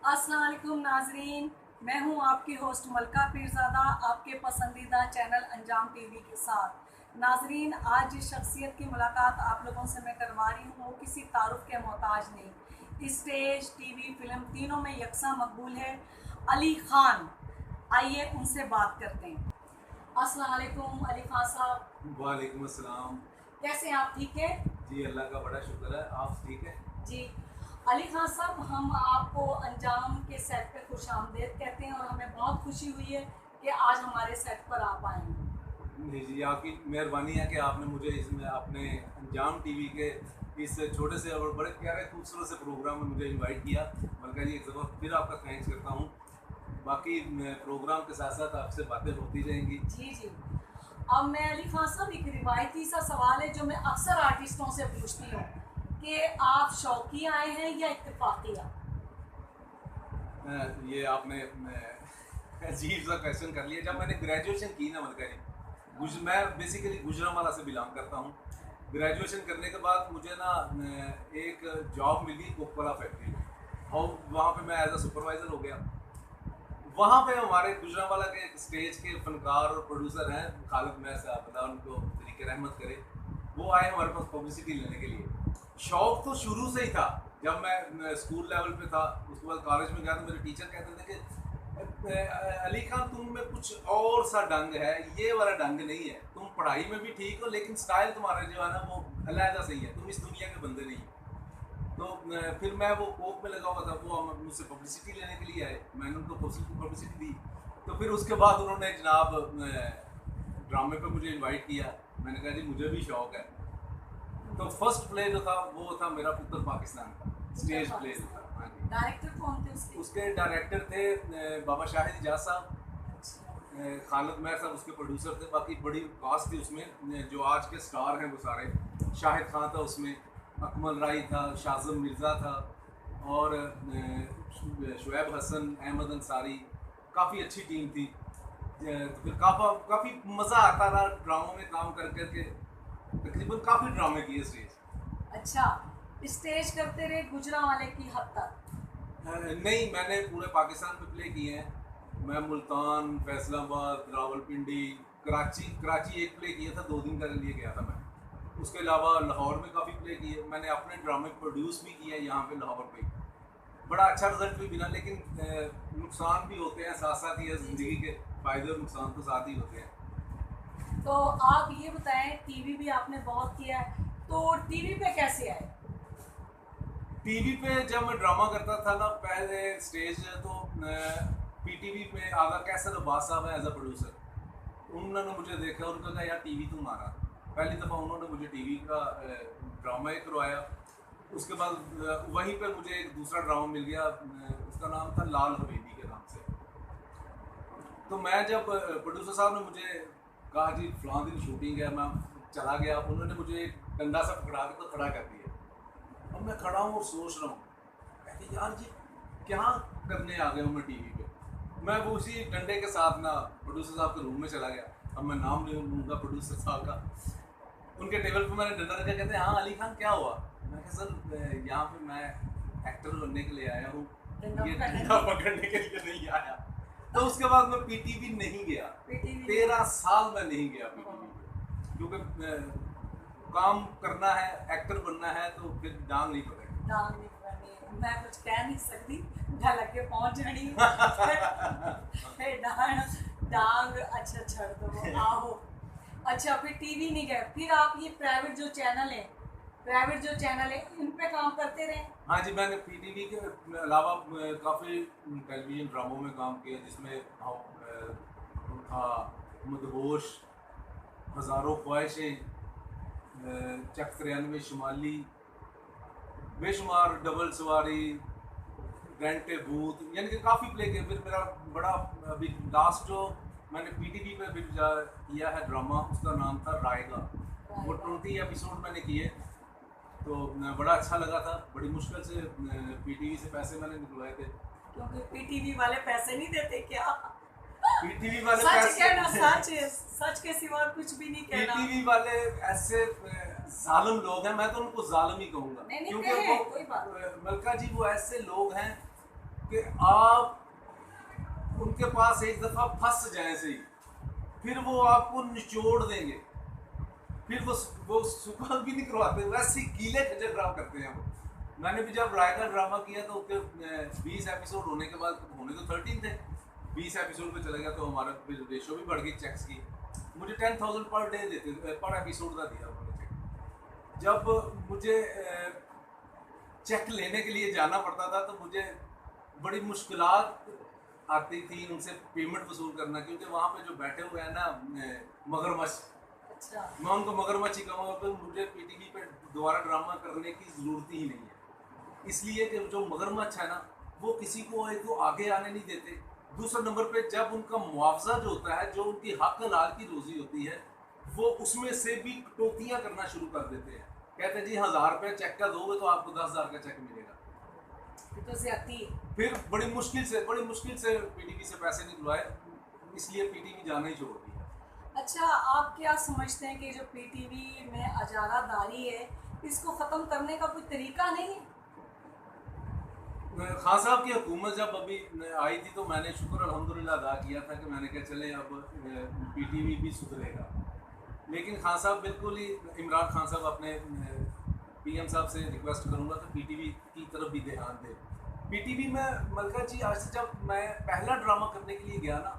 अस्सलाम वालेकुम नाजरीन, मैं हूं आपकी होस्ट मलका पीरज़ादा आपके पसंदीदा चैनल अंजाम टीवी के साथ। नाजरीन, आज जिस शख्सियत की मुलाकात आप लोगों से मैं करवा रही हूँ वो किसी तारुफ के मोहताज नहीं, स्टेज टीवी फिल्म तीनों में यकसा मकबूल है। अली खान, आइए उनसे बात करते हैं। अस्सलाम वालेकुम अली खान साहब। वालेकुम अस्सलाम। कैसे हैं आप, ठीक है? जी अल्लाह का बड़ा शुक्र है, आप ठीक है? जी अली खान साहब, हम आपको अंजाम के सेट पे खुश आमदेद कहते हैं और हमें बहुत खुशी हुई है कि आज हमारे सेट पर आप आए हैं। जी जी, आपकी मेहरबानी है कि आपने मुझे इसमें अपने अंजाम टीवी के इस छोटे से और बड़े प्यारे खूबसूरत से प्रोग्राम में मुझे इनवाइट किया। मलका जी, एक दफ़ा फिर आपका थैंक्स करता हूँ। बाकी प्रोग्राम के साथ साथ आपसे बातें होती रहेंगी। जी जी। अब मैं अली खान साहब, एक रिवायती सा सवाल है जो मैं अक्सर आर्टिस्टों से पूछती हूँ कि आप शौकिया आए हैं या इत्तेफाकिया? ये आपने अजीब सा क्वेश्चन कर लिया। जब मैंने ग्रेजुएशन की ना मलका जी, मैं बेसिकली गुजरांवाला से बिलोंग करता हूँ। ग्रेजुएशन करने के बाद मुझे ना एक जॉब मिली कोकोला फैक्ट्री में और वहाँ पे मैं एज अ सुपरवाइज़र हो गया। वहाँ पे हमारे गुजरांवाला के एक स्टेज के फनकार और प्रोड्यूसर हैं खालिद मैर साहब, अल्लाह उनको तरीके रहमत करे। वो आए हमारे पास पब्लिसिटी लेने के लिए। शौक तो शुरू से ही था। जब मैं स्कूल लेवल पे था, उसके बाद कॉलेज में गया तो मेरे टीचर कहते थे कि अली खान तुम में कुछ और सा ढंग है, ये वाला ढंग नहीं है। तुम पढ़ाई में भी ठीक हो लेकिन स्टाइल तुम्हारा जो है ना वो अलहदा सही है, तुम इस दुनिया के बंदे नहीं हो। तो फिर मैं वो कोक में लगा हुआ था, वो मुझसे पब्लिसिटी लेने के लिए आए, मैंने उनको पब्लिसिटी दी। तो फिर उसके बाद उन्होंने जनाब ड्रामे पे मुझे इनवाइट किया। मैंने कहा जी मुझे भी शौक है। तो फर्स्ट प्ले जो था वो था मेरा पुत्र पाकिस्तान का, स्टेज प्ले जो था। हाँ जी। डायरेक्टर कौन थे उसके? उसके डायरेक्टर थे बाबा शाहिद इजाज साहब, खालिद मैर साहब उसके प्रोड्यूसर थे। बाकी बड़ी कास्ट थी उसमें, जो आज के स्टार हैं वो सारे। शाहिद खान था उसमें, अकमल राय था, शाज़म मिर्ज़ा था और शुएब हसन, अहमद अंसारी। काफ़ी अच्छी टीम थी। तो फिर काफ़ी मज़ा आता रहा ड्रामों में काम कर करके। तकरीबन काफ़ी ड्रामे किए स्टेज। अच्छा, स्टेज करते रहे गुजरांवाले की हद तक? नहीं, मैंने पूरे पाकिस्तान में प्ले किए हैं। मैं मुल्तान, फैसलाबाद, रावलपिंडी, कराची एक प्ले किया था, 2 दिन के लिए गया था मैं। उसके अलावा लाहौर में काफ़ी प्ले किए। मैंने अपने ड्रामे प्रोड्यूस भी किया यहाँ पे लाहौर पे। बड़ा अच्छा रिजल्ट भी मिला, लेकिन नुकसान भी होते हैं साथ साथ ही। ज़िंदगी के फ़ायदे और नुकसान तो साथ ही होते हैं। तो आप ये बताएं, टीवी भी आपने बहुत किया है, तो टीवी पे कैसे आए? टीवी पे जब मैं ड्रामा करता था ना पहले स्टेज, तो पीटीवी पे आगा कैसर अब्बास साहब है एज अ प्रोड्यूसर। उन्होंने मुझे देखा, उनका कहा यार टीवी तुम आ रहा। पहली दफ़ा उन्होंने मुझे टीवी का ड्रामा ही करवाया। उसके बाद वहीं पर मुझे एक दूसरा ड्रामा मिल गया, उसका नाम था लाल हवेली के नाम से। तो मैं जब प्रोड्यूसर साहब ने मुझे कहा जी फलां दिन शूटिंग है, मैं चला गया। उन्होंने मुझे एक डंडा सा पकड़ा के तो खड़ा कर दिया। अब मैं खड़ा हूँ और सोच रहा हूँ, कहते यार जी क्या करने आ गया हूँ मैं टीवी पे। मैं वो उसी डंडे के साथ ना प्रोड्यूसर साहब के रूम में चला गया। अब मैं नाम नहीं लूँगा प्रोड्यूसर साहब का। उनके टेबल पे मैंने डंडा रखा। कहते हैं हाँ अली खान क्या हुआ? मैं कहा सर यहाँ पे मैं एक्टर बनने के लिए आया हूँ, ये डंडा पकड़ने के लिए नहीं आया। तो उसके बाद मैं पीटीवी नहीं गया। 13 साल मैं नहीं गया पीटीवी पे, क्योंकि काम करना है, एक्टर बनना है, तो फिर डांग नहीं पकड़नी। डांग नहीं पकड़नी, मैं कुछ कह नहीं सकती, ढलक के पहुंच जानी। डांग डांग अच्छा छड़ दो आओ। अच्छा, फिर टीवी नहीं गए, फिर आप ये प्राइवेट जो चैनल है इन पे काम करते रहे? हाँ जी, मैंने पीटीवी के अलावा काफ़ी टेलीविज़न ड्रामों में काम किया, जिसमें था मदहोश, हज़ारों ख्वाहिशें, चक 93 शुमाली, बेशुमार, डबल सवारी, घंटे भूत, यानी कि काफ़ी प्ले किए। फिर मेरा बड़ा अभी लास्ट जो मैंने पीटीवी पे फिर किया है ड्रामा, उसका नाम था रायगा। वो 20 एपिसोड मैंने किए, तो बड़ा अच्छा लगा था। बड़ी मुश्किल से पीटीवी से पैसे मैंने निकलवाए थे। क्योंकि पीटीवी वाले पैसे नहीं देते क्या? पीटीवी वाले सच पैसे कहना, सच के सिवा कुछ भी नहीं कहना। पीटीवी वाले ऐसे जालिम लोग हैं, मैं तो उनको जालिम ही कहूँगा। नहीं क्योंकि कहे, वो कोई बात मलका जी वो ऐसे लोग हैं कि आप उनके पास एक दफ़ा फंस जाए सही, फिर वो आपको निचोड़ देंगे, फिर वो सुकून भी नहीं करवाते, वैसे ही गीले खजर ड्रामा करते हैं वो। मैंने भी जब रायका ड्रामा किया तो 20 एपिसोड होने के बाद, होने तो 13 थे, 20 एपिसोड पे चला गया तो हमारा रेशो भी बढ़ गई चेक्स की। मुझे 10,000 पर डे देते, पर एपिसोड का दिया उन्होंने चेक। जब मुझे चेक लेने के लिए जाना पड़ता था तो मुझे बड़ी मुश्किलात आती थी उनसे पेमेंट वसूल करना, क्योंकि वहाँ पे जो बैठे हुए हैं ना मगरमच्छ, अच्छा, मैं उनको मगरमच्छ ही कहूँगा, तो मुझे पीटीवी पे दोबारा ड्रामा करने की ज़रूरत ही नहीं है। इसलिए कि जो मगरमच्छ है ना वो किसी को एक तो आगे आने नहीं देते, दूसरे नंबर पे जब उनका मुआवजा जो होता है, जो उनकी हक हलाल की रोज़ी होती है, वो उसमें से भी कटौतियाँ करना शुरू कर देते हैं। कहते हैं जी 1000 रुपये चेक का दोगे तो आपको 10,000 का चेक मिलेगा। ये तो ज्यादती है। फिर बड़ी मुश्किल से पीटीवी से पैसे निकलवाए, इसलिए पीटीवी जाना ही छोड़ दिया। अच्छा, आप क्या समझते हैं कि जो पीटीवी में अजारादारी है, इसको ख़त्म करने का कोई तरीका नहीं है? खान साहब की हुकूमत जब अभी आई थी तो मैंने शुक्र अल्हम्दुलिल्लाह अदा किया था कि मैंने कहा चले अब पीटीवी भी सुधरेगा। लेकिन खान साहब बिल्कुल ही, इमरान खान साहब अपने पीएम साहब से रिक्वेस्ट करूंगा कि पीटीवी की तरफ भी ध्यान दें। पीटीवी में मलका जी, आज से जब मैं पहला ड्रामा करने के लिए गया ना,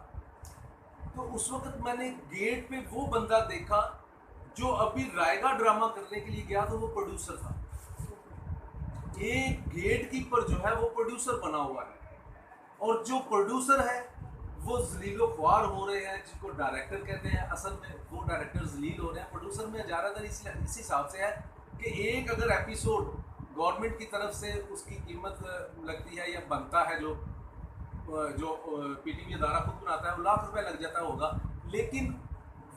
तो उस वक्त मैंने गेट पे वो बंदा देखा जो अभी रायगा ड्रामा करने के लिए गया तो वो प्रोड्यूसर था। एक गेट कीपर जो है वो प्रोड्यूसर बना हुआ है, और जो प्रोड्यूसर है वो जलीलो ख्वार हो रहे हैं, जिनको डायरेक्टर कहते हैं, असल में वो डायरेक्टर जलील हो रहे हैं। प्रोड्यूसर में ज़्यादातर इस हिसाब से है कि एक अगर एपिसोड गवर्नमेंट की तरफ से उसकी कीमत लगती है या बनता है, जो पीटीवी अदारा खुद बनाता है, वो ₹1,00,000 लग जाता होगा, लेकिन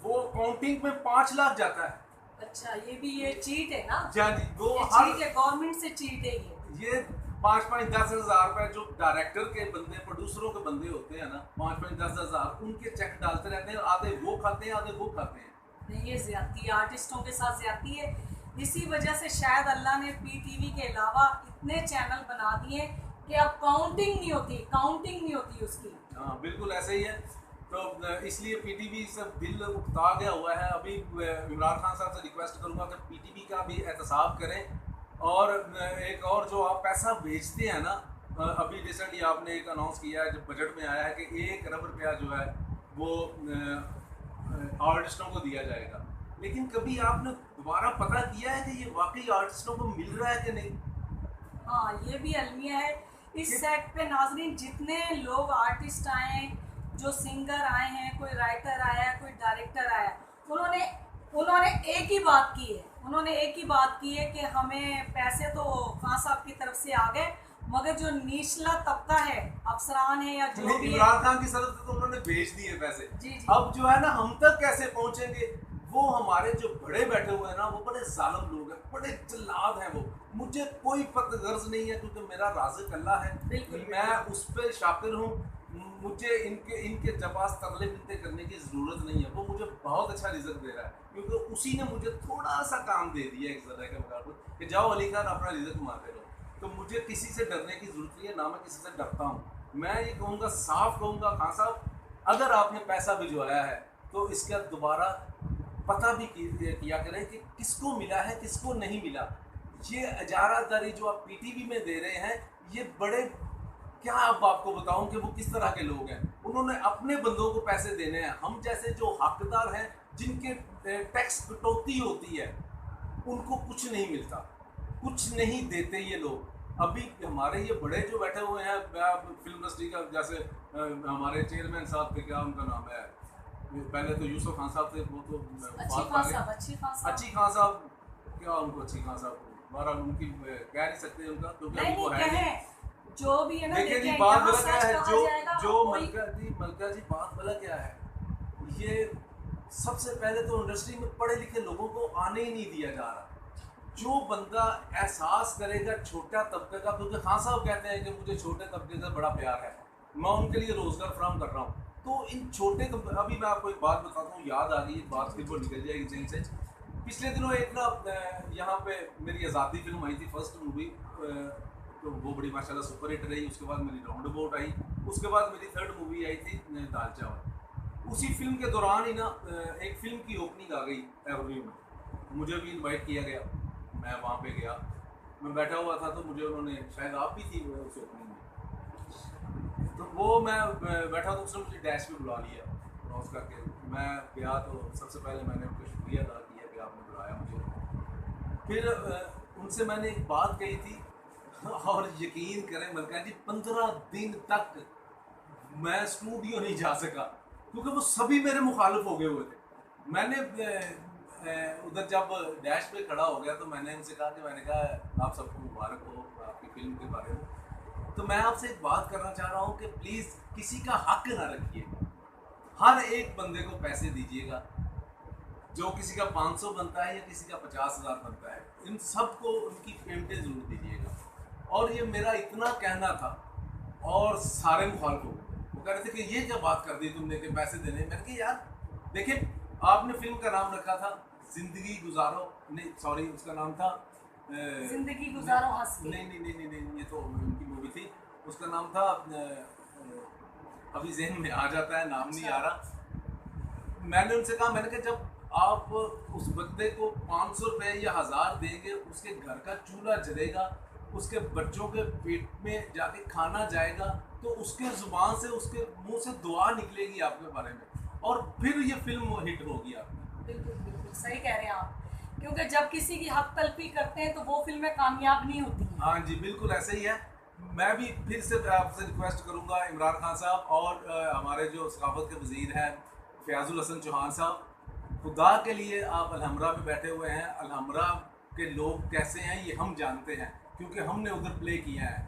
वो काउंटिंग में 5 लाख जाता है। अच्छा, ये चीट है ना? जी जी, वो ये चीट है, गवर्नमेंट से चीट है ये 5-5-10 हज़ार रुपए जो डायरेक्टर के बंदे, प्रोड्यूसरों के बंदे होते हैं ना, 5-5-10 हज़ार उनके चेक डालते रहते हैं, आधे वो खाते हैं आधे वो खाते हैं। नहीं, ये ज्यादती है, आर्टिस्टों के साथ ज्यादती है। इसी वजह से शायद अल्लाह ने पीटीवी के अलावा इतने चैनल बना दिए कि अब काउंटिंग नहीं होती उसकी। हाँ बिल्कुल ऐसे ही है। तो इसलिए पीटीवी से दिल उकता गया हुआ है। अभी इमरान खान साहब से रिक्वेस्ट करूँगा कि पीटीवी का भी एहतसाब करें, और एक और जो आप पैसा भेजते हैं ना, अभी रिसेंटली आपने एक अनाउंस किया है, जब बजट में आया है कि 1 अरब रुपया जो है वो आर्टिस्टों को दिया जाएगा, लेकिन कभी आपने दोबारा पता किया है कि ये वाकई आर्टिस्टों को मिल रहा है कि नहीं? हाँ, ये भी अलमिया है। इस सेट पे नाजरीन जितने लोग आर्टिस्ट आए हैं, जो सिंगर आए हैं, कोई राइटर आया है, कोई डायरेक्टर आया, उन्होंने एक ही बात की है कि हमें पैसे तो खान साहब की तरफ से आ गए, मगर जो निचला तबका है, अफसरान है या जो भी है, इमरान खान की तरफ से तो उन्होंने भेज दिए पैसे। जी जी, अब जो है ना, हम तक कैसे पहुंचेंगे? वो हमारे जो बड़े बैठे हुए हैं ना, वो बड़े जालिम लोग हैं, बड़े जल्लाद हैं वो। मुझे कोई गर्ज नहीं है, क्योंकि मेरा राज़िक अल्लाह है, बिल्कुल मैं उस पर शाकिर हूँ। मुझे इनके जबास तरले मिलते करने की ज़रूरत नहीं है। वो मुझे बहुत अच्छा रिजल्ट दे रहा है, क्योंकि उसी ने मुझे थोड़ा सा काम दे दिया एक ज़रा के मुकाबले कि जाओ अली खान अपना रिजल्ट कमाते रहो। तो मुझे किसी से डरने की ज़रूरत नहीं है, ना मैं किसी से डरता हूँ। मैं ये कहूँगा, साफ कहूँगा, खान साहब अगर आपने पैसा भिजवाया है तो इसका दोबारा पता भी किया करें कि किसको मिला है किसको नहीं मिला। ये इजारादारी जो आप पीटीवी में दे रहे हैं, ये बड़े, क्या अब आपको बताऊं कि वो किस तरह के लोग हैं। उन्होंने अपने बंदों को पैसे देने हैं, हम जैसे जो हकदार हैं, जिनके टैक्स कटौती होती है, उनको कुछ नहीं मिलता, कुछ नहीं देते ये लोग। अभी हमारे ये बड़े जो बैठे हुए हैं फिल्म इंडस्ट्री का, जैसे हमारे चेयरमैन साहब थे, क्या उनका नाम है, पहले तो यूसुफ खान साहब थे, वो तो अच्छी खान साहब, क्या उनको अच्छी खान साहब हमारा उनकी कह नहीं सकते उनका, क्योंकि नहीं, उनको है नहीं। जो भी है ना, देखिए जी, बात गलत क्या है, जो मलका जी बात गलत क्या है, ये सबसे पहले तो इंडस्ट्री में पढ़े लिखे लोगों को आने ही नहीं दिया जा रहा। जो बंदा एहसास करेगा छोटा तबके का, क्योंकि खान साहब कहते हैं कि मुझे छोटे तबके से बड़ा प्यार है, मैं उनके लिए रोजगार फराहम कर रहा हूँ। तो इन छोटे, अभी मैं आपको एक बात बताता हूँ, याद आ गई, एक बात फिर वो निकल जाएगी जहन से। पिछले दिनों एक ना यहाँ पे मेरी आज़ादी फिल्म आई थी, फर्स्ट मूवी, तो वो बड़ी माशाल्लाह सुपर हिट रही। उसके बाद मेरी राउंड अबाउट आई, उसके बाद मेरी थर्ड मूवी आई थी दाल चावल। उसी फिल्म के दौरान ही ना एक फिल्म की ओपनिंग आ गई एवरव्यू में, मुझे भी इनवाइट किया गया, मैं वहाँ पे गया, मैं बैठा हुआ था तो मुझे उन्होंने, शायद आप भी थी उस ओपनिंग में, तो वो मैं बैठा तो उसने मुझे डैश पे बुला लिया क्रॉस करके। मैं गया तो सबसे पहले मैंने उनका शुक्रिया अदा किया कि आपने बुलाया मुझे। फिर उनसे मैंने एक बात कही थी और यकीन करें मलका जी, 15 दिन तक मैं स्टूडियो नहीं जा सका क्योंकि वो सभी मेरे मुखालिफ हो गए हुए थे। मैंने उधर जब डैश पे खड़ा हो गया तो मैंने उनसे कहा कि मैंने कहा आप सबको मुबारक हो आपकी फिल्म के बारे में, तो मैं आपसे एक बात करना चाह रहा हूँ कि प्लीज़ किसी का हक ना रखिए, हर एक बंदे को पैसे दीजिएगा, जो किसी का 500 बनता है या किसी का 50,000 बनता है, इन सबको उनकी पेमेंटें ज़रूर दीजिएगा। और ये मेरा इतना कहना था और सारे मुखालिफ हो गए, वो कह रहे थे कि ये क्या बात कर दी तुमने कि पैसे देने। मैंने कहा यार देखिए, आपने फिल्म का नाम रखा था जिंदगी गुजारो, नहीं सॉरी उसका नाम था जिंदगी गुजारो हंस के। नहीं, ये तो उनकी मूवी थी, उसका नाम था अभी जहन में आ जाता है, नाम नहीं आ रहा। मैंने उनसे कहा, मैंने कहा जब आप उस बंदे को 500 रुपये या 1000 देंगे, उसके घर का चूल्हा जलेगा, उसके बच्चों के पेट में जाके खाना जाएगा, तो उसके ज़ुबान से, उसके मुंह से दुआ निकलेगी आपके बारे में, और फिर ये फिल्म हिट होगी आपकी। बिल्कुल बिल्कुल सही कह रहे हैं आप, क्योंकि जब किसी की हक तलफी करते हैं तो वो फिल्में कामयाब नहीं होती हैं। हाँ जी, बिल्कुल ऐसे ही है। मैं भी फिर से आपसे रिक्वेस्ट करूँगा इमरान खान साहब और हमारे जो सकाफत के वज़ीर हैं फयाजुल हसन चौहान साहब, खुदा के लिए आप अलहमरा में बैठे हुए हैं, अलहमरा के लोग कैसे हैं ये हम जानते हैं क्योंकि हमने उधर प्ले किया है,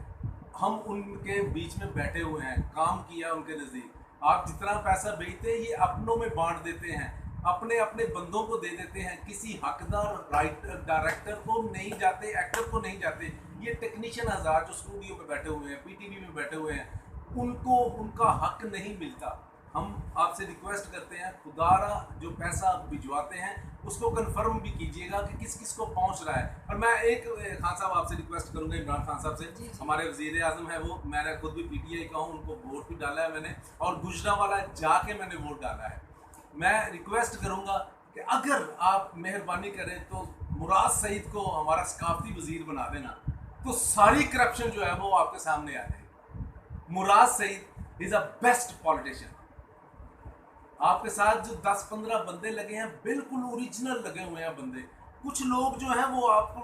हम उनके बीच में बैठे हुए हैं, काम किया उनके नज़दीक। आप जितना पैसा भेजते हैं ये अपनों में बांट देते हैं, अपने अपने बंदों को दे देते हैं, किसी हकदार राइटर डायरेक्टर को नहीं जाते, एक्टर को नहीं जाते। ये टेक्नीशियन हज़ार जो स्टूडियो में बैठे हुए हैं, पीटीवी में बैठे हुए हैं, उनको उनका हक नहीं मिलता। हम आपसे रिक्वेस्ट करते हैं, खुदारा जो पैसा आप भिजवाते हैं उसको कंफर्म भी कीजिएगा कि किस किस को पहुंच रहा है। और मैं एक खान साहब आपसे रिक्वेस्ट करूंगा, इमरान खान साहब से, हमारे वज़ीर आज़म है वो, मैंने खुद भी पीटीआई का हूँ, उनको वोट भी डाला है मैंने, और गुजरांवाला जाके मैंने वोट डाला है। मैं रिक्वेस्ट करूँगा कि अगर आप मेहरबानी करें तो मुराद सईद को हमारा सकाफती वज़ीर बना देना, तो सारी करप्शन जो है वो आपके सामने आ जाएगी। Murad Saeed is a best politician. आपके साथ जो 10-15 बंदे लगे हैं बिल्कुल ओरिजिनल लगे हुए हैं बंदे। कुछ लोग जो हैं वो आपको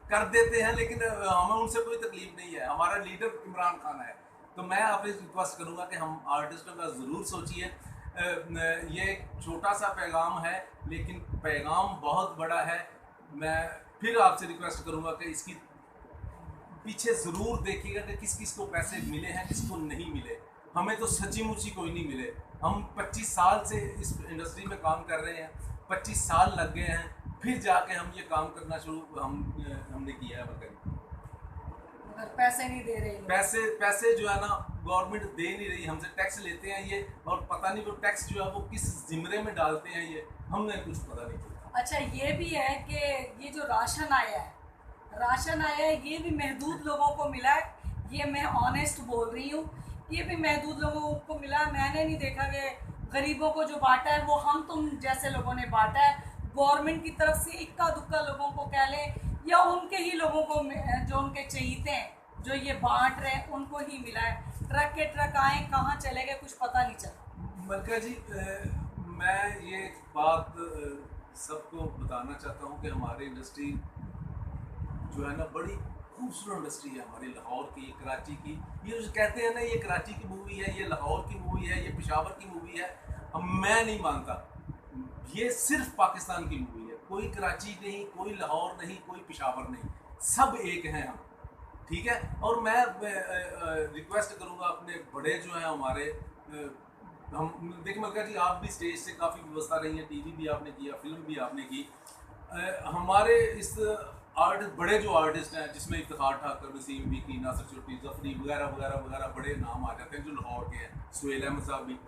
कर देते हैं लेकिन हमें उनसे कोई तकलीफ नहीं है, हमारा लीडर इमरान खान है। तो मैं आपसे रिक्वेस्ट करूंगा कि हम आर्टिस्टों का ज़रूर सोचिए। ये एक छोटा सा पैगाम है लेकिन पैगाम बहुत बड़ा है। मैं फिर आपसे रिक्वेस्ट करूंगा कि इसकी पीछे ज़रूर देखिएगा कि किस किस को पैसे मिले हैं, किसको नहीं मिले। हमें तो सच्ची मुच्ची कोई नहीं मिले। हम 25 साल से इस इंडस्ट्री में काम कर रहे हैं, 25 साल लग गए हैं, फिर जाके हम ये काम करना शुरू हमने किया है। मगर पैसे नहीं दे रहे लोग। पैसे जो है ना गवर्नमेंट दे नहीं रही, हमसे टैक्स लेते हैं ये, और पता नहीं वो टैक्स जो है वो किस जिम्मे में डालते हैं, ये हमें कुछ पता नहीं चलता। अच्छा, ये भी है कि ये जो राशन आया है ये भी महदूद लोगों को मिला है। ये मैं ऑनेस्ट बोल रही हूँ, ये भी महदूद लोगों को मिला। मैंने नहीं देखा कि गरीबों को जो बांटा है वो हम तुम जैसे लोगों ने बांटा है। गवर्नमेंट की तरफ से इक्का दुक्का लोगों को कह लें या उनके ही लोगों को जो उनके चहीते हैं, जो ये बांट रहे हैं, उनको ही मिला है। ट्रक के ट्रक आए, कहाँ चले गए कुछ पता नहीं चला। मलका जी, मैं ये बात सबको बताना चाहता हूँ कि हमारी इंडस्ट्री जो है ना बड़ी खूबसूरत इंडस्ट्री है हमारी लाहौर की, कराची की। ये जो कहते हैं ना ये कराची की मूवी है, ये लाहौर की मूवी है, ये पेशावर की मूवी है, मैं नहीं मानता। ये सिर्फ पाकिस्तान की मूवी है, कोई कराची नहीं, कोई लाहौर नहीं, कोई पेशावर नहीं, सब एक हैं हम, ठीक है। और मैं रिक्वेस्ट करूँगा अपने बड़े जो हैं हमारे, हम देखिए मलका जी, आप भी स्टेज से काफ़ी व्यवस्था रही है, टीवी भी आपने किया, फिल्म भी आपने की। हमारे इस आर्टिस्ट, बड़े जो आर्टिस्ट हैं जिसमें इफ्तिखार ठाकर, नसीम विकी, नासिर चोटी, जफरी वगैरह वगैरह वगैरह बड़े नाम आ जाते हैं जो लाहौर के हैं, सुहेल अहमद साहब भी,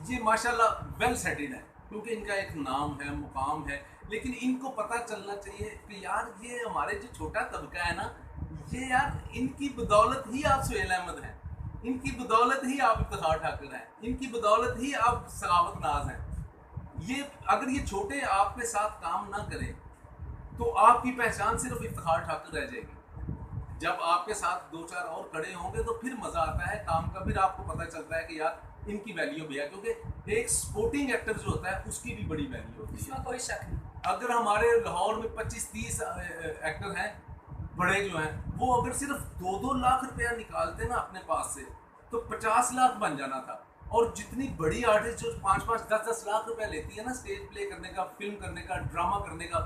ये माशाल्लाह वेल सेटेड है क्योंकि इनका एक नाम है, मुकाम है। लेकिन इनको पता चलना चाहिए कि यार ये हमारे जो छोटा तबका है ना, ये यार इनकी बदौलत ही आप सुहेल अहमद हैं, इनकी बदौलत ही आप इफ्तिखार ठाकुर हैं, इनकी बदौलत ही आप सखावत नाज हैं। ये अगर ये छोटे आपके साथ काम ना करें तो आपकी पहचान सिर्फ इफ्तिखार ठाकुर रह जाएगी। जब आपके साथ दो चार और खड़े होंगे तो फिर मज़ा आता है काम का, फिर आपको पता चलता है कि यार इनकी वैल्यू भी है, क्योंकि एक स्पोर्टिंग एक्टर जो होता है उसकी भी बड़ी वैल्यू होती है, इसमें कोई शक नहीं। अगर हमारे लाहौर में 25-30 एक्टर हैं बड़े जो हैं, वो अगर सिर्फ 2-2 लाख रुपया निकालते ना अपने पास से तो 50 लाख बन जाना था। और जितनी बड़ी आर्टिस्ट जो 5-5, 10-10 लाख रुपया लेती है ना स्टेज प्ले करने का, फिल्म करने का, ड्रामा करने का,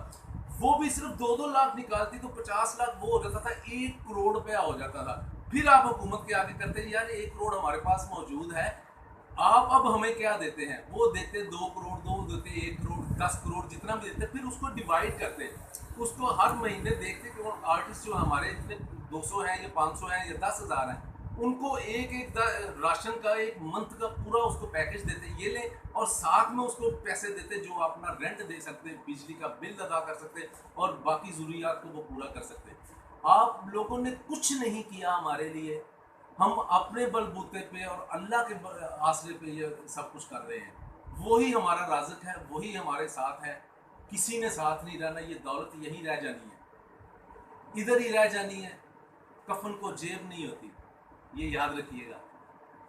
वो भी सिर्फ 2-2 लाख निकालती तो 50 लाख वो हो जाता था, 1 करोड़ रुपया हो जाता था। फिर आप हुकूमत के आगे करते हैं यार 1 करोड़ हमारे पास मौजूद है, आप अब हमें क्या देते हैं? वो देते 2 करोड़, 2 देते 1 करोड़, 10 करोड़, जितना भी देते फिर उसको डिवाइड करते, उसको हर महीने देखते कि वो आर्टिस्ट जो हमारे इतने 200 हैं या 500 हैं या 10,000 हैं, उनको एक राशन का एक मंथ का पूरा उसको पैकेज देते, ये ले, और साथ में उसको पैसे देते जो अपना रेंट दे सकते, बिजली का बिल अदा कर सकते और बाकी ज़रूरियात को वो पूरा कर सकते। आप लोगों ने कुछ नहीं किया हमारे लिए, हम अपने बलबूते पे और अल्लाह के आसरे पे ये सब कुछ कर रहे हैं। वही हमारा राज़िक है, वही हमारे साथ है, किसी ने साथ नहीं रहना। ये दौलत यहीं रह जानी है, इधर ही रह जानी है, कफन को जेब नहीं होती, ये याद रखिएगा।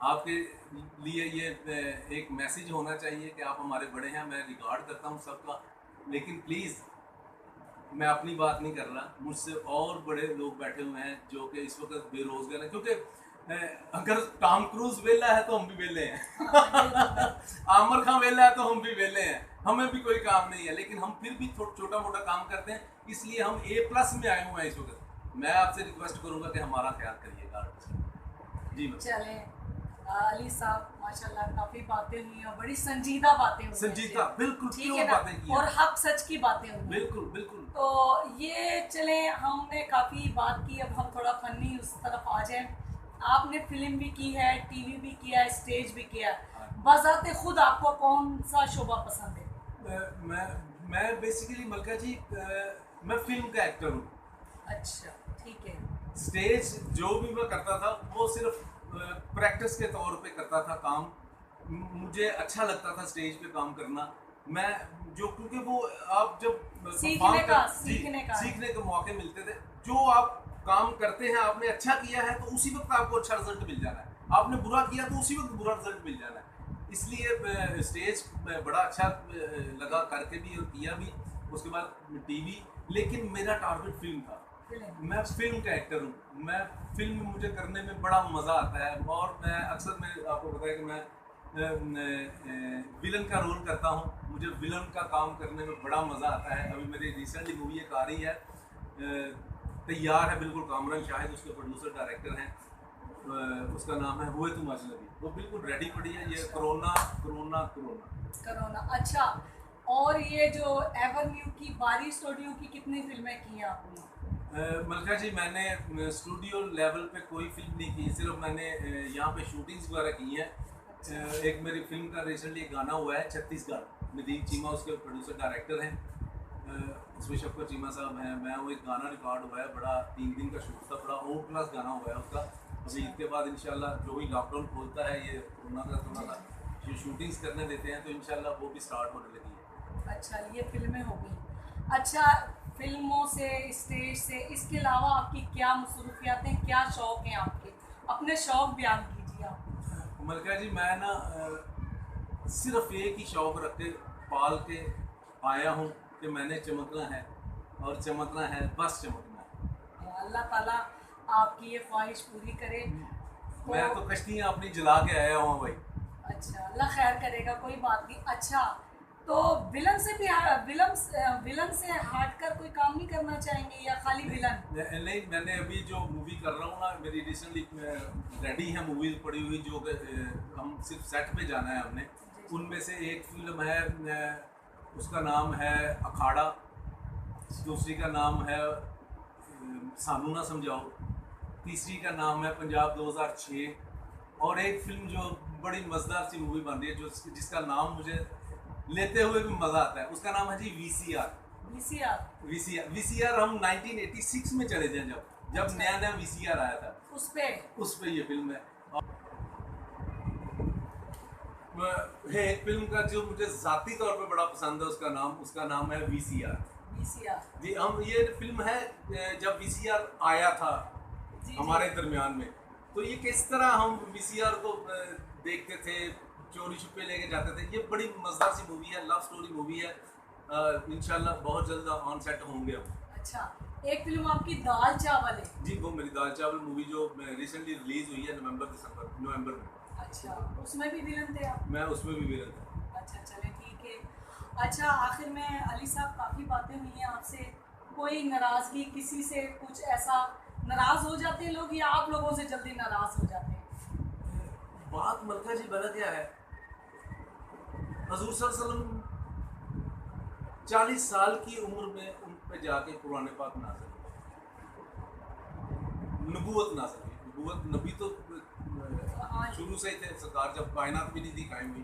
आपके लिए ये एक मैसेज होना चाहिए कि आप हमारे बड़े हैं, मैं रिगार्ड करता हूँ सबका, लेकिन प्लीज़ मैं अपनी बात नहीं कर रहा, मुझसे और बड़े लोग बैठे हुए हैं जो कि इस वक्त बेरोजगार हैं, क्योंकि अगर टॉम क्रूज वेला है तो हम भी वेले हैं आमिर खान वेला है तो हम भी वेले हैं, हमें भी कोई काम नहीं है, लेकिन हम फिर भी छोटा मोटा काम करते हैं, इसलिए हम A+ में आए हुए हैं इस वक्त। मैं आपसे रिक्वेस्ट करूंगा कि हमारा ख्याल करिएगा जी। चले अली साहब, माशाल्लाह काफी बातें हुई और बड़ी संजीदा बातें हुई, संजीदा बिल्कुल, ठीक है ना, बातें की और हक सच की बातें हुई, बिल्कुल बिल्कुल। तो ये चले हमने काफी बात की, अब हम थोड़ा फनी उस तरफ आ जाए। आपने फिल्म भी की है, टीवी भी किया है, स्टेज भी किया है, बजाते खुद आपको कौन सा शोबा पसंद है? मैं बेसिकली मलका जी मैं फिल्म का एक्टर हूँ। अच्छा, ठीक है। स्टेज जो भी मैं करता था वो सिर्फ प्रैक्टिस के तौर पे करता था काम, मुझे अच्छा लगता था स्टेज पे काम करना। मैं जो, क्योंकि वो आप जब सीखने के मौके मिलते थे, जो आप काम करते हैं आपने अच्छा किया है तो उसी वक्त आपको अच्छा रिजल्ट मिल जाना है, आपने बुरा किया तो उसी वक्त बुरा रिजल्ट मिल जाना है। इसलिए स्टेज बड़ा अच्छा लगा करके भी और किया भी, उसके बाद टीवी, लेकिन मेरा टारगेट फिल्म था। मैं फिल्म का एक्टर हूँ, मैं फिल्म मुझे करने में बड़ा मज़ा आता है, और मैं अक्सर मैं आपको बताया कि मैं विलन का रोल करता हूँ, मुझे विलन का काम करने में बड़ा मज़ा आता है। अभी मेरी रिसेंटली मूवी एक आ रही है, तैयार है बिल्कुल, कामरान शाहिद उसके प्रोड्यूसर डायरेक्टर हैं, उसका नाम है हुए तुम अजनबी, वो बिल्कुल रेडी पड़ी है। ये कोरोना। अच्छा, और ये जो एवेन्यू की बारी स्टूडियो की कितनी फिल्में की हैं आपने? मलका जी मैंने स्टूडियो लेवल पे कोई फिल्म नहीं की, सिर्फ मैंने यहाँ पे शूटिंग्स वगैरह की हैं। एक मेरी फिल्म का रिसेंटली गाना हुआ है छत्तीसगढ़, नदीम चीमा उसके प्रोड्यूसर डायरेक्टर हैं, उसमें शफकत चीमा साहब हैं, मैं वो एक गाना रिकॉर्ड हुआ है, बड़ा 3 दिन का शूट था, बड़ा आउट क्लास गाना हुआ है उसका। अभी इसके बाद इंशाल्लाह जो भी लॉकडाउन खोलता है, ये कोरोना का थोड़ा सा जो शूटिंग्स करने देते हैं, तो इंशाल्लाह वो भी स्टार्ट होने लगी है। अच्छा, ये फिल्में हो गई। अच्छा, फिल्मों से, स्टेज से, इसके अलावा आपकी क्या मसरूफियात हैं, क्या शौक़ हैं आपके? अपने शौक़ बयान कीजिए आप। मलका जी मैं ना सिर्फ एक ही शौक़ रख के पाल के आया हूँ कि मैंने चमकना है, और चमकना है, बस चमकना है। अल्लाह ताला आपकी ये ख्वाहिश पूरी करे। मैं तो कश्तियाँ अपनी जला के आया हूँ भाई। अच्छा, अल्लाह खैर करेगा, कोई बात नहीं। अच्छा, तो विलन से भी विलन से हटकर कोई काम नहीं करना चाहेंगे या खाली विलन? नहीं, मैंने अभी जो मूवी कर रहा हूँ ना, मेरी रिसेंटली रेडी है मूवीज पड़ी हुई, जो हम सिर्फ सेट पे जाना है हमने। उनमें से एक फिल्म है, उसका नाम है अखाड़ा, दूसरी का नाम है सानू ना समझाओ, तीसरी का नाम है पंजाब 2006, और एक फिल्म जो बड़ी मज़ेदार सी मूवी बन रही है, जो जिसका नाम मुझे लेते हुए भी मज़ा आता है, उसका नाम है जी VCR। हम 1986 में चले थे जब, जब अच्छा। नया नया वीसीआर आया था उस पे उस पे ये फिल्म है। है एक फिल्म का जो मुझे जाती तौर पे बड़ा पसंद है, उसका नाम है वीसीआर। VCR। जी, हम ये फिल्म है जब वीसीआर आया था जी हमारे जी। दरमियान में, तो ये किस तरह हम वीसीआर को देखते थे, चोरी छुपे लेके जाते थे। ये बड़ी मजेदार सी मूवी है, लव स्टोरी मूवी है। इंशाल्लाह बहुत जल्द ऑन सेट होंगे हम। अच्छा, एक फिल्म आपकी दाल चावल है। जी, वो मेरी दाल चावल मूवी जो रिसेंटली रिलीज हुई है नवंबर में। अच्छा, उसमें भी विलन थे आप। मैं उसमें भी विलन था। अच्छा चले ठीक है। अच्छा, आखिर में अली साहब काफ़ी बातें हुई हैं आपसे, कोई नाराज़गी किसी से, कुछ ऐसा नाराज़ हो जाते हैं लोग या आप लोगों से जल्दी नाराज़ हो जाते हैं? बात मलका जी बता क्या है, हजूर सल्लल्लाहु अलैहि वसल्लम 40 साल की उम्र में उन पे जाके कुरान पाक नाज़िल हुआ। नबूवत नाज़िल हुई। नबूवत नबी तो हाँ। शुरू से ही थे सरकार, जब कायनात भी नहीं थी कायम हुई।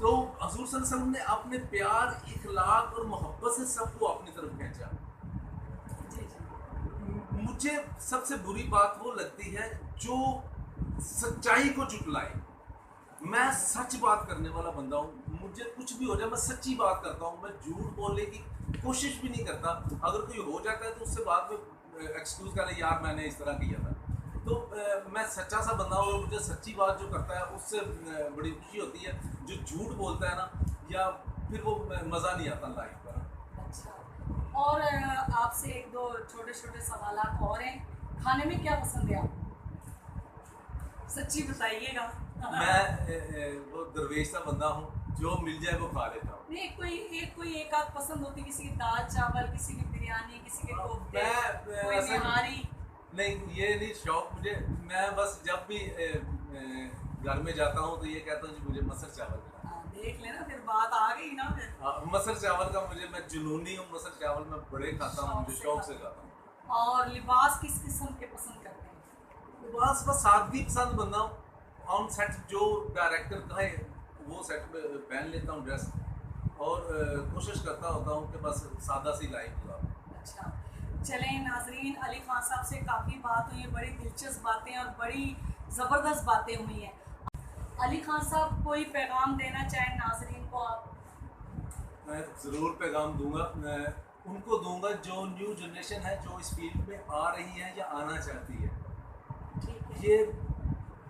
तो हजूर सल्लल्लाहु अलैहि वसल्लम ने अपने प्यार, इखलाक और मोहब्बत से सबको अपनी तरफ खींचा। जी जी। मुझे सबसे बुरी बात वो लगती है जो सच्चाई को झुटलाए। मैं सच बात करने वाला बंदा हूँ, मुझे कुछ भी हो जाए मैं सच्ची बात करता हूँ, मैं झूठ बोलने की कोशिश भी नहीं करता। अगर कोई हो जाता है तो उससे बाद में एक्सक्यूज करे, यार मैंने इस तरह किया था। तो मैं सच्चा सा बंदा हूँ और मुझे सच्ची बात जो करता है उससे बड़ी खुशी होती है। जो झूठ बोलता है ना, या फिर वो मज़ा नहीं आता लाइफ का। अच्छा, और आपसे एक दो छोटे छोटे सवाल और हैं। खाने में क्या पसंद है आपको? सच्ची बताइएगा। मैं वो दरवेश सा बंदा हूँ, जो मिल जाए वो खा लेता हूँ। नहीं, एक आध पसंद होती, किसी की दाल चावल, किसी की बिरयानी, किसी के कोफ्ते, मैं कोई असल निहारी। नहीं, ये नहीं शौक मुझे। मैं बस जब भी घर में जाता हूँ तो ये कहता हूँ जी मुझे मसर चावल खिलाओ। हाँ, देख लेना, फिर बात आ गई ना फिर। हाँ, मसर चावल का मैं जुनूनी हूँ। मसर चावल मैं बड़े खाता हूँ, मुझे शौक से खाता हूँ। और लिबास किस किस्म के पसंद करते हैं? बस सादगी पसंद बंदा हूँ। ऑन सेट जो डायरेक्टर कहे वो सेट में पहन लेता हूँ ड्रेस, और कोशिश करता होता हूँ कि बस सादा सी लाइफ गुजारूँ। अच्छा, चलें नाजरीन, अली खान साहब से काफ़ी बात हुई है, बड़ी दिलचस्प बातें और बड़ी ज़बरदस्त बातें हुई हैं। अली खान साहब, कोई पैगाम देना चाहें नाजरीन को आप? मैं ज़रूर पैगाम दूंगा। मैं उनको दूंगा जो न्यू जनरेशन है, जो इस फील्ड में आ रही है या आना चाहती है। ठीक है। ये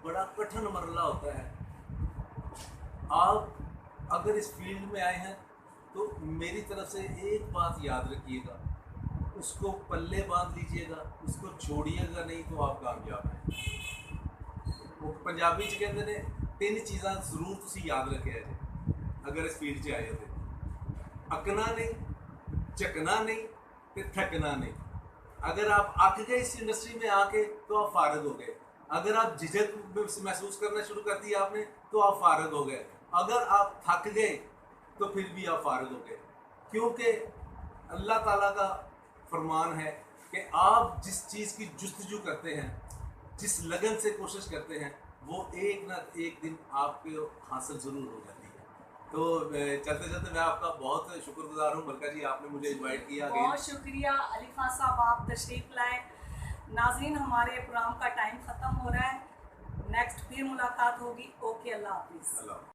बड़ा कठिन मरला होता है। आप अगर इस फील्ड में आए हैं तो मेरी तरफ से एक बात याद रखिएगा, उसको पल्ले बांध लीजिएगा, उसको छोड़िएगा नहीं तो आप कामयाब हैं। वो पंजाबी च कहते ने 3 चीज़ां जरूर तुसी याद रखे जे अगर इस फील्ड च आए हो तो, अकना नहीं, झकना नहीं, ते थकना नहीं। अगर आप अक गए इस इंडस्ट्री में आके तो आप फारग हो गए। अगर आप झिझक महसूस करना शुरू कर दिया आपने तो आप फारग हो गए। अगर आप थक गए तो फिर भी आप फारग हो गए, क्योंकि अल्लाह ताला का फरमान है कि आप जिस चीज़ की जुस्तजू करते हैं, जिस लगन से कोशिश करते हैं, वो एक ना एक दिन आपके हासिल ज़रूर हो जाती है। तो चलते चलते मैं आपका बहुत शुक्रगुजार हूँ मलका जी, आपने मुझे इनवाइट किया। बहुत शुक्रिया अली खान साहब, आप तशरीफ़ लाए। नाज़रीन, हमारे प्रोग्राम का टाइम ख़त्म हो रहा है, नेक्स्ट फिर मुलाकात होगी। ओके, अल्लाह हाफिज़। अल्लाह।